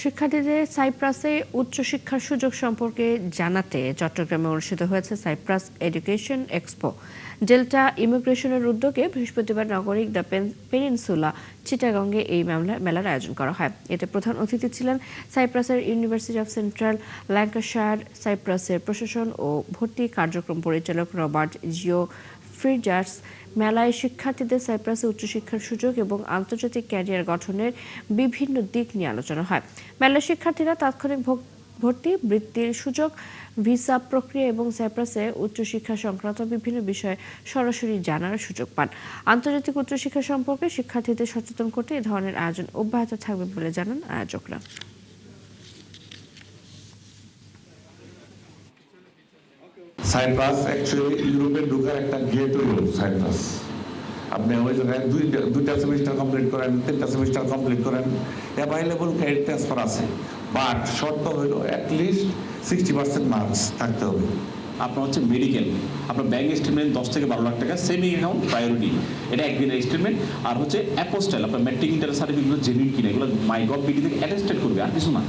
শিক্ষার্থীদের সাইপ্রাসে উচ্চশিক্ষার সুযোগ সম্পর্কে জানাতে চট্টগ্রামে অনুষ্ঠিত হয়েছে সাইপ্রাস এডুকেশন এক্সপো। ডেল্টা ইমিগ্রেশনের উদ্যোগে বৃহস্পতিবার নগরীর দ্য পেনিনসুলা চিটাগংয়ে এই মেলার আয়োজন করা হয়। এতে প্রধান অতিথি ছিলেন সাইপ্রাসের ইউনিভার্সিটি অব সেন্ট্রাল ল্যাঙ্কাশায়ার সাইপ্রাসের প্রশাসন ও ভর্তি কার্যক্রম পরিচালক রবার্ট জিও ফ্রিজার্স। মেলায় শিক্ষার্থীদের সাইপ্রাসে উচ্চশিক্ষার সুযোগ এবং আন্তর্জাতিক ক্যারিয়ার গঠনের বিভিন্ন দিক নিয়ে আলোচনা হয়। মেলায় শিক্ষার্থীরা তাৎক্ষণিক ভর্তি, বৃত্তির সুযোগ, ভিসা প্রক্রিয়া এবং সাইপ্রাসে উচ্চশিক্ষা সংক্রান্ত বিভিন্ন বিষয়ে সরাসরি জানার সুযোগ পান। আন্তর্জাতিক উচ্চশিক্ষা সম্পর্কে শিক্ষার্থীদের সচেতন করতে এ ধরনের আয়োজন অব্যাহত থাকবে বলে জানান আয়োজকরা। সাইপ্রাস অ্যাকচুয়ালি ইউরোপে ঢোকার একটা গেটওয়ে হল সাইপ্রাস। আপনি ওই জায়গায় দুইটা সেমিস্টার কমপ্লিট করেন, 3টা সেমিস্টার কমপ্লিট করেন, অ্যাভাইলেবল ক্রেডিট ট্রান্সফার আছে, বাট শর্ত হইল অ্যাটলিস্ট 60% মার্কস থাকতে হবে। আপনার হচ্ছে মেডিকেল, আপনার ব্যাংক স্টেটমেন্ট 10 থেকে 12 লাখ টাকা, সেভিং অ্যাকাউন্ট প্রায়োরিটি, এটা একদিনের স্টেটমেন্ট। আর হচ্ছে অ্যাপোস্টাইল, আপনার ম্যাট্রিক ইন্টার সার্টিফিকেট জেনুইন কিনা, এগুলো মাই গভ বিডি থেকে অ্যাটেস্টেড করবে, আর কিছু না।